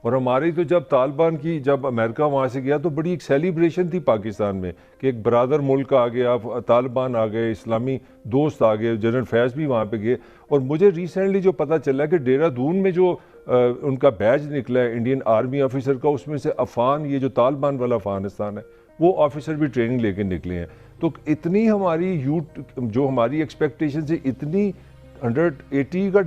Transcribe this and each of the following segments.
اور ہماری تو جب طالبان کی جب امریکہ وہاں سے گیا تو بڑی ایک سیلیبریشن تھی پاکستان میں کہ ایک برادر ملک آ گیا، طالبان آ گئے، اسلامی دوست آ گئے، جنرل فیض بھی وہاں پہ گئے. اور مجھے ریسنٹلی جو پتہ چلا کہ دہرادون میں جو ان کا بیج نکلا ہے انڈین آرمی آفیسر کا، اس میں سے عفان، یہ جو طالبان والا افغانستان ہے، وہ آفیسر بھی ٹریننگ لے کے نکلے ہیں. تو اتنی ہماری جو ہماری ایکسپیکٹیشن سے اتنی 180 کا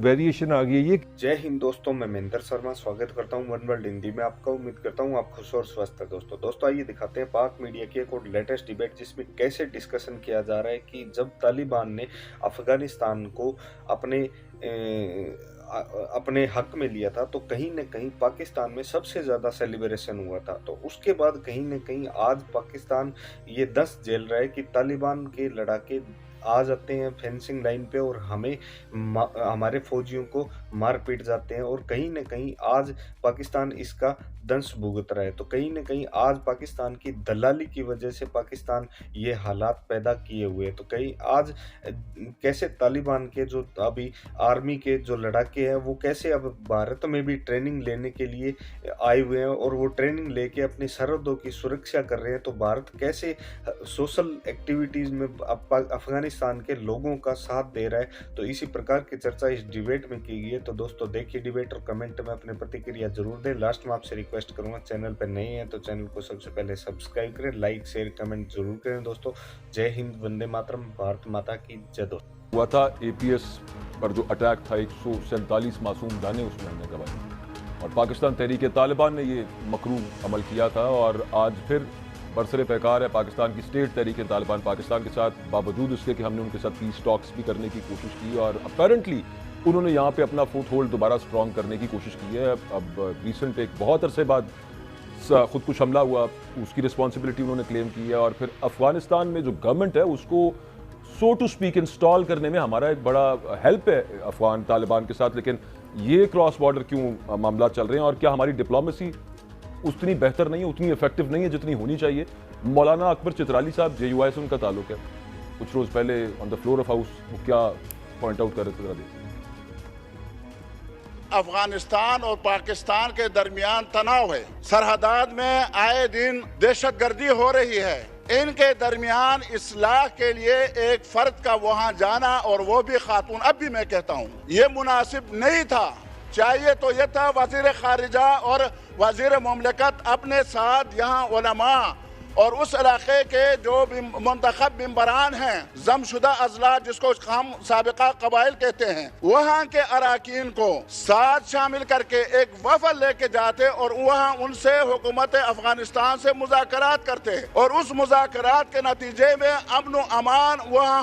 ویریشن آ گئی ہے. جے ہند دوستوں، میں مہندر شرما سواگت کرتا ہوں ون ورلڈ ہندی میں آپ کا. امید کرتا ہوں آپ خوش اور سوستھ ہیں. دوستوں آئیے دکھاتے ہیں پاک میڈیا کی ایک اور لیٹسٹ ڈیبیٹ، جس میں کیسے ڈسکشن کیا جا رہا ہے کہ جب طالبان نے افغانستان کو اپنے حق میں لیا تھا تو کہیں نہ کہیں پاکستان میں سب سے زیادہ سیلیبریشن ہوا تھا. تو اس کے بعد کہیں نہ کہیں آج پاکستان یہ دست جھیل رہا ہے کہ طالبان کے لڑاکے آ جاتے ہیں فینسنگ لائن پہ اور ہمارے فوجیوں کو مار پیٹ جاتے ہیں، اور کہیں نہ کہیں آج پاکستان اس کا دنس بھگت رہا ہے. تو کہیں نہ کہیں آج پاکستان کی دلالی کی وجہ سے پاکستان یہ حالات پیدا کیے ہوئے. تو کہیں آج کیسے طالبان کے جو ابھی آرمی کے جو لڑاکے ہیں وہ کیسے اب بھارت میں بھی ٹریننگ لینے کے لیے آئے ہوئے ہیں، اور وہ ٹریننگ لے کے اپنی سرحدوں کی سرکشا کر رہے ہیں. تو بھارت کیسے سوشل ایکٹیویٹیز میں افغانستان کے لوگوں کا ساتھ دے رہا ہے. تو اسی پرکار کی چرچا اس ڈیبیٹ میں کی گئی ہے. تو دوستوں دیکھیے ڈیبیٹ اور کمنٹ میں اپنے پرتکریا ضرور دیں. لاسٹ میں آپ سے ریکویسٹ کروں گا، چینل پہ نئے ہیں تو چینل کو سب سے پہلے سبسکرائب کریں، لائک شیئر کمنٹ ضرور کریں. دوستوں جے ہند، وندے ماترم، بھارت ماتا کی جے. ہوا تھا اے پی ایس پر جو اٹیک تھا، 147 معصوم جانیں اس میں ہم نے گنوائیں، اور پاکستان تحریک طالبان نے یہ مکروہ عمل کیا تھا. اور آج پھر برسر پیکار ہے پاکستان کی اسٹیٹ تحریک طالبان پاکستان کے ساتھ، باوجود اس کے کہ ہم نے ان کے ساتھ پیس ٹاکس بھی کرنے کی کوشش کی، اور اپیرنٹلی انہوں نے یہاں پہ اپنا فٹ ہولڈ دوبارہ اسٹرانگ کرنے کی کوشش کی ہے. اب ریسنٹ ایک بہت عرصے بعد خود کش حملہ ہوا، اس کی رسپانسبلٹی انہوں نے کلیم کی ہے. اور پھر افغانستان میں جو گورنمنٹ ہے اس کو سو ٹو سپیک انسٹال کرنے میں ہمارا ایک بڑا ہیلپ ہے افغان طالبان کے ساتھ. لیکن یہ کراس بارڈر کیوں معاملات چل رہے ہیں، اور کیا ہماری ڈپلومیسی اتنی بہتر نہیں ہے، اتنی افیکٹو نہیں ہے جتنی ہونی چاہیے؟ مولانا اکبر چترالی صاحب جے یو آئی سے ان کا تعلق ہے، کچھ روز پہلے آن دا فلور آف ہاؤس وہ کیا پوائنٹ آؤٹ کر رہے تھے، ذرا دیکھیں. افغانستان اور پاکستان کے درمیان تناؤ ہے، سرحدات میں آئے دن دہشت گردی ہو رہی ہے. ان کے درمیان اصلاح کے لیے ایک فرد کا وہاں جانا، اور وہ بھی خاتون، اب بھی میں کہتا ہوں یہ مناسب نہیں تھا. چاہیے تو یہ تھا وزیر خارجہ اور وزیر مملکت اپنے ساتھ یہاں علماء اور اس علاقے کے جو بھی منتخب ممبران ہیں، ضم شدہ اضلاع جس کو ہم سابقہ قبائل کہتے ہیں، وہاں کے اراکین کو ساتھ شامل کر کے ایک وفد لے کے جاتے اور وہاں ان سے حکومت افغانستان سے مذاکرات کرتے، اور اس مذاکرات کے نتیجے میں امن و امان وہاں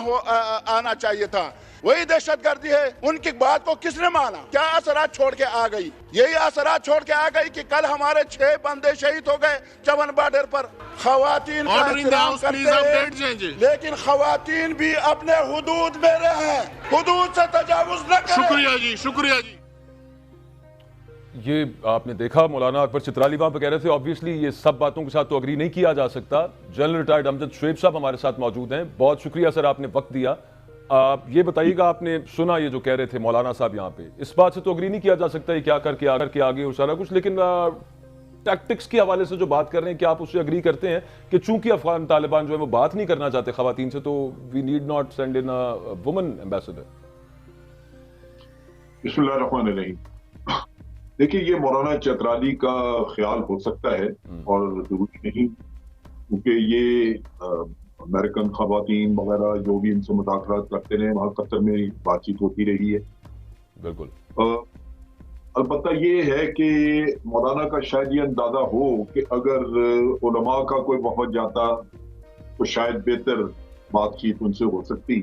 آنا چاہیے تھا. وہی دہشت گردی ہے. ان کی بات کو کس نے مانا؟ کیا اثرات چھوڑ کے آ گئی؟ یہی اثرات چھوڑ کے آ گئی کہ کل ہمارے 6 بندے شہید ہو گئے چمن بارڈر پر. خواتین کا احترام کرتے ہیں، لیکن خواتین بھی اپنے حدود میں رہیں، حدود سے تجاوز نہ کریں. شکریہ جی، شکریہ جی. یہ آپ نے دیکھا مولانا اکبر چترالی وہاں پہ کہہ رہے تھے. آبویسلی یہ سب باتوں کے ساتھ تو اگری نہیں کیا جا سکتا. جنرل ریٹائرڈ امجد شعیب صاحب ہمارے ساتھ موجود ہیں. بہت شکریہ سر، آپ نے وقت دیا. یہ بتائیے گا، آپ نے سنا یہ جو کہہ رہے تھے مولانا صاحب یہاں پہ، اس بات سے تو اگری نہیں کیا جا سکتا ہے کیا کر کے آگے اور سارا کچھ، لیکن ٹیکٹکس کے حوالے سے جو بات کر رہے ہیں، کیا آپ اس سے اگری کرتے ہیں کہ چونکہ افغان طالبان جو ہے وہ بات نہیں کرنا چاہتے خواتین سے، تو we need not send in woman ambassador? بسم اللہ الرحمن الرحیم. دیکھیے، یہ مولانا چترالی کا خیال ہو سکتا ہے اور ضروری نہیں، کیونکہ یہ امریکن خواتین وغیرہ جو بھی ان سے مذاکرات کرتے رہے، وہاں قطر میں بات چیت ہوتی رہی ہے. بالکل. البتہ یہ ہے کہ مولانا کا شاید یہ اندازہ ہو کہ اگر علماء کا کوئی وفد جاتا تو شاید بہتر بات چیت ان سے ہو سکتی،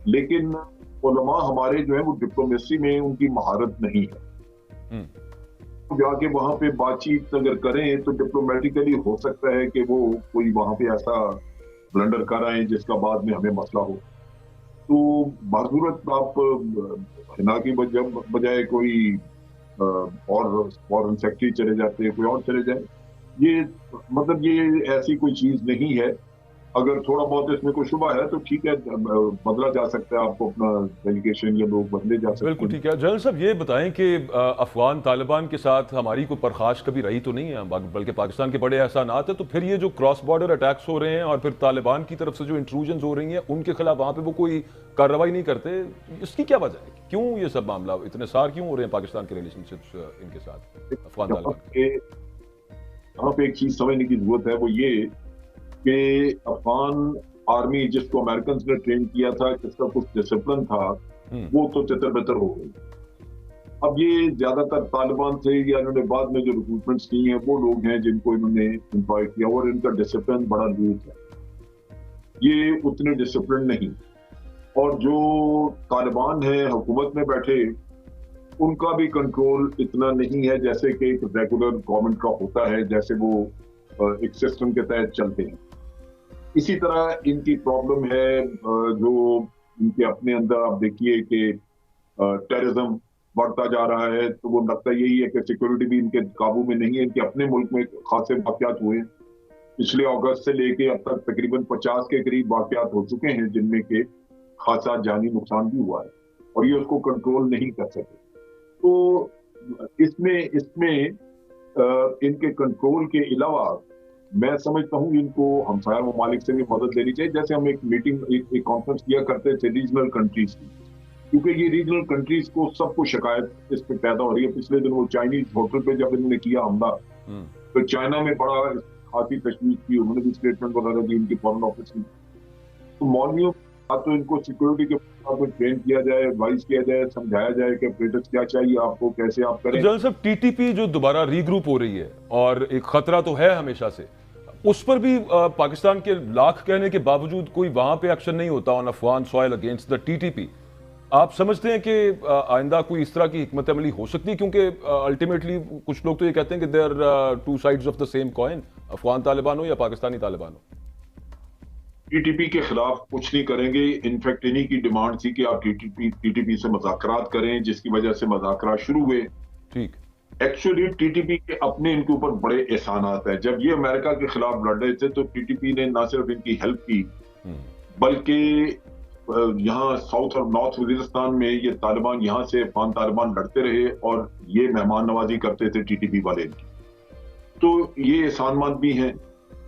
لیکن علماء ہمارے جو ہیں وہ ڈپلومیسی میں ان کی مہارت نہیں ہے. جا کے وہاں پہ بات چیت اگر کریں تو ڈپلومیٹیکلی ہو سکتا ہے کہ وہ کوئی وہاں پہ ایسا بلنڈر کر آئیں جس کا بعد میں ہمیں مسئلہ ہو. تو بضرورت آپ ہنا کی بجائے کوئی اور فورن سیکٹری چلے جاتے، کوئی اور چلے جائے. یہ مطلب یہ ایسی کوئی چیز نہیں ہے. अगर थोड़ा बहुत इसमें कोई शुबा है तो ठीक है, बदला जा सकता है, आपको अपना डेलीगेशन या लोग बदले जा सकते बिल्कुल हैं। ठीक है। जनरल साहब ये बताएं कि अफगान तालिबान के साथ हमारी कोई परखाश कभी रही तो नहीं है, बल्कि पाकिस्तान के बड़े एहसानात है, तो फिर ये जो क्रॉस बॉर्डर अटैक्स हो रहे हैं और फिर तालिबान की तरफ से जो इंट्रूजन हो रही हैं उनके खिलाफ वहाँ पे वो कोई कार्रवाई नहीं करते, इसकी क्या वजह है? क्यों ये सब मामला इतने सार क्यों हो रहे हैं पाकिस्तान के रिलेशनशिप्स इनके साथ अफगान तालिबान? यहाँ पे एक चीज समझने की जरूरत है, वो ये कि अफगान आर्मी जिसको अमेरिकन ने ट्रेन किया था, जिसका कुछ डिसिप्लिन था, वो तो तितर बितर हो गई। अब ये ज्यादातर तालिबान से या इन्होंने बाद में जो रिक्रूटमेंट्स की हैं वो लोग हैं जिनको इन्होंने एम्प्लॉय किया, और इनका डिसिप्लिन बड़ा लूज है, ये उतने डिसिप्लिन नहीं। और जो तालिबान है हुकूमत में बैठे, उनका भी कंट्रोल इतना नहीं है जैसे कि एक रेगुलर गवर्नमेंट का होता है, जैसे वो एक सिस्टम के तहत चलते हैं। इसी तरह इनकी प्रॉब्लम है जो इनके अपने अंदर आप देखिए कि टेररिज्म बढ़ता जा रहा है, तो वो लगता यही है कि सिक्योरिटी भी इनके काबू में नहीं है। इनके अपने मुल्क में खासे वाकयात हुए, पिछले अगस्त से लेके अब तक तकरीबन 50 के करीब वाकयात हो चुके हैं, जिनमें के खासा जानी नुकसान भी हुआ है, और ये उसको कंट्रोल नहीं कर सके। तो इसमें इनके कंट्रोल के अलावा मैं समझता हूँ इनको हमसाया ममालिक से भी मदद लेनी चाहिए। जैसे हम एक मीटिंग एक कॉन्फ्रेंस किया करते थे रीजनल कंट्रीज की, क्योंकि ये रीजनल कंट्रीज को सबको शिकायत इस पे पैदा हो रही है। पिछले दिन वो चाइनीज होटल पे जब इन्होंने किया हमला, तो चाइना में बड़ा खासी तशवीश की, उन्होंने भी स्टेटमेंट वगैरह दी इनकी फॉरेन ऑफिस की। तो मौलवियों तो इनको सिक्योरिटी के आपको ट्रेन किया जाए, एडवाइस किया जाए, समझाया जाए कि अपरेटर्स क्या चाहिए आपको, कैसे आप करें। जनरल साहब टीटीपी जो दोबारा रीग्रुप हो रही है और एक खतरा तो है हमेशा से, उस पर भी पाकिस्तान के लाख कहने के बावजूद कोई वहां पे एक्शन नहीं होता on Afghan soil against the TTP. आप समझते हैं कि आइंदा कोई इस तरह की हिकमत अमली हो सकती है? क्योंकि अल्टीमेटली कुछ लोग तो ये कहते हैं कि there two sides of the same coin, Afghan Taliban हो या पाकिस्तानी तालिबान हो। टीटीपी के खिलाफ कुछ नहीं करेंगे। इनफैक्ट इन्हीं की डिमांड थी कि आप टीटीपी से मुज़ाकरात करें, जिसकी वजह से मुज़ाकरात शुरू हुए। ठीक, एक्चुअली टीटीपी के अपने इनके ऊपर बड़े एहसानात हैं। जब ये अमेरिका के खिलाफ लड़ रहे थे तो टीटीपी ने ना सिर्फ इनकी हेल्प की, बल्कि यहाँ साउथ और नॉर्थ वजीरिस्तान में ये तालिबान यहाँ से अफगान तालिबान लड़ते रहे और ये मेहमान नवाजी करते थे टीटीपी वाले इनकी। तो ये एहसानमंद भी हैं।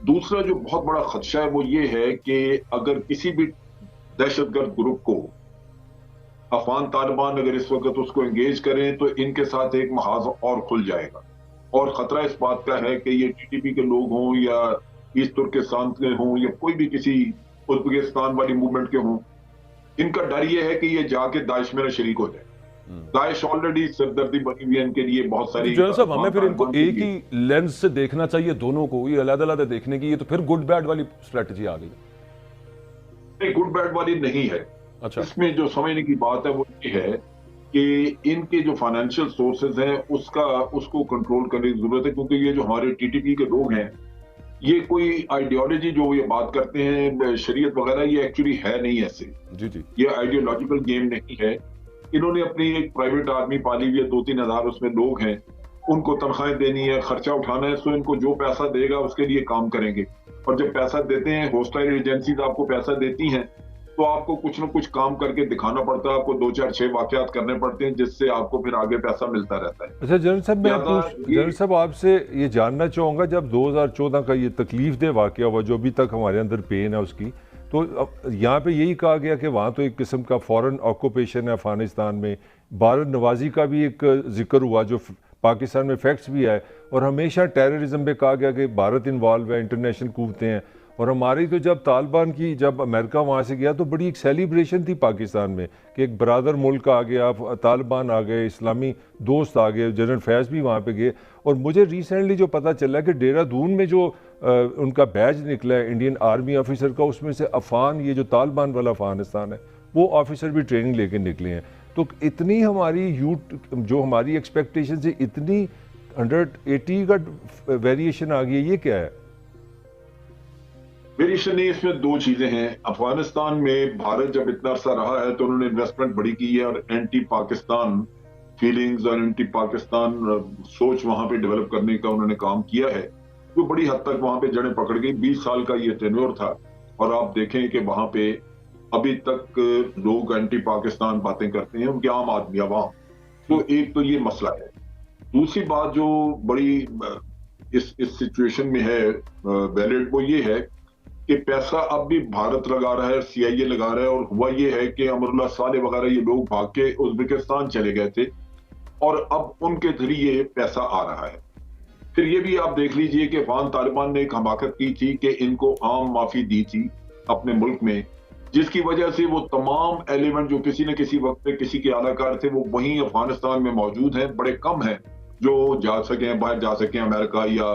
दूसरा जो बहुत बड़ा खदशा है वो ये है कि अगर किसी भी दहशतगर्द ग्रुप को अफगान तालिबान अगर इस वक्त उसको एंगेज करें तो इनके साथ एक महाज और खुल जाएगा। और खतरा इस बात का है कि ये टीटीपी के लोग हों या ईस्ट तुर्किस्तान के हों या कोई भी किसी उज्बेकिस्तान वाली मूवमेंट के हों, इनका डर ये है कि ये जाके दाइश में शरीक हो जाए। दाइश ऑलरेडी सिरदर्दी बनी हुई है इनके लिए बहुत सारी। जनरल साहब हमें फिर इनको एक ही लेंस से देखना चाहिए दोनों को, ये अलग-अलग देखने की, ये तो फिर गुड बैड वाली स्ट्रेटजी आ गई। नहीं, गुड बैड वाली नहीं है। अच्छा, इसमें जो समझने की बात है वो ये है कि इनके जो फाइनेंशियल सोर्सेज हैं उसको कंट्रोल करने की जरूरत है, क्योंकि ये जो हमारे टीटीपी के लोग हैं, ये कोई आइडियोलॉजी जो ये बात करते हैं शरीयत वगैरह, ये एक्चुअली है नहीं ऐसे। जी जी, ये आइडियोलॉजिकल गेम नहीं है। इन्होंने अपनी एक प्राइवेट आर्मी पाली हुई है, 2-3 हजार उसमें लोग हैं, उनको तनख्वाहें देनी है, खर्चा उठाना है, सो इनको जो पैसा देगा उसके लिए काम करेंगे। और जब पैसा देते हैं, होस्टाइल एजेंसीज आपको पैसा देती हैं, तो आपको कुछ ना कुछ काम करके दिखाना पड़ता है, आपको 2-4-6 वाकयात करने पड़ते हैं, जिससे आपको फिर आगे पैसा मिलता रहता है। अच्छा जनरल साहब, जनरल साहब आपसे ये जानना चाहूँगा, जब 2014 का ये तकलीफ दे वाकया हुआ, जो अभी तक हमारे अंदर पेन है उसकी, तो यहाँ पे यही कहा गया कि वहाँ तो एक किस्म का फॉरेन ऑक्यूपेशन है अफगानिस्तान में, भारत नवाजी का भी एक जिक्र हुआ जो पाकिस्तान में फैक्ट्स भी है, और हमेशा टेररिज्म पे कहा गया कि भारत इन्वॉल्व है, इंटरनेशनल कूदते हैं। और हमारी तो जब तालिबान की जब अमेरिका वहाँ से गया तो बड़ी एक सेलिब्रेशन थी पाकिस्तान में कि एक बरादर मुल्क आ गया, तालिबान आ गए, इस्लामी दोस्त आ गए, जनरल फैज़ भी वहाँ पे गए। और मुझे रिसेंटली जो पता चला कि देहरादून में जो उनका बैज निकला है इंडियन आर्मी ऑफिसर का, उसमें से अफगान, ये जो तालिबान वाला अफगानिस्तान है, वो ऑफिसर भी ट्रेनिंग लेके निकले हैं। तो इतनी हमारी जो हमारी एक्सपेक्टेशन से इतनी 180 का वेरिएशन आ गई है, ये क्या है? वेरिएशन नहीं, इसमें दो चीजें हैं। अफगानिस्तान में भारत जब इतना अरसा रहा है तो उन्होंने इन्वेस्टमेंट बड़ी की है और एंटी पाकिस्तान फीलिंग्स और एंटी पाकिस्तान सोच वहां पे डेवलप करने का उन्होंने काम किया है, जो बड़ी हद तक वहां पे जड़ें पकड़ गई। 20 साल का ये टेन्योर था। और आप देखें कि वहां पे अभी तक लोग एंटी पाकिस्तान बातें करते हैं, उनके आम आदमी अवाम। तो एक तो ये मसला है। दूसरी बात जो बड़ी इस सिचुएशन में है वैलिड, वो ये है कि पैसा अब भी भारत लगा रहा है, CIA लगा रहा है, और हुआ ये है कि अमरुल्लाह साले वगैरह ये लोग भाग के उज्बेकिस्तान चले गए थे और अब उनके जरिए पैसा आ रहा है। फिर ये भी आप देख लीजिए कि अफगान तालिबान ने एक हमाकत की थी कि इनको आम माफी दी थी अपने मुल्क में, जिसकी वजह से वो तमाम एलिमेंट जो किसी न किसी वक्त पे किसी के आलाकार थे वो वहीं अफगानिस्तान में मौजूद हैं। बड़े कम हैं जो जा सकें, बाहर जा सकें, अमेरिका या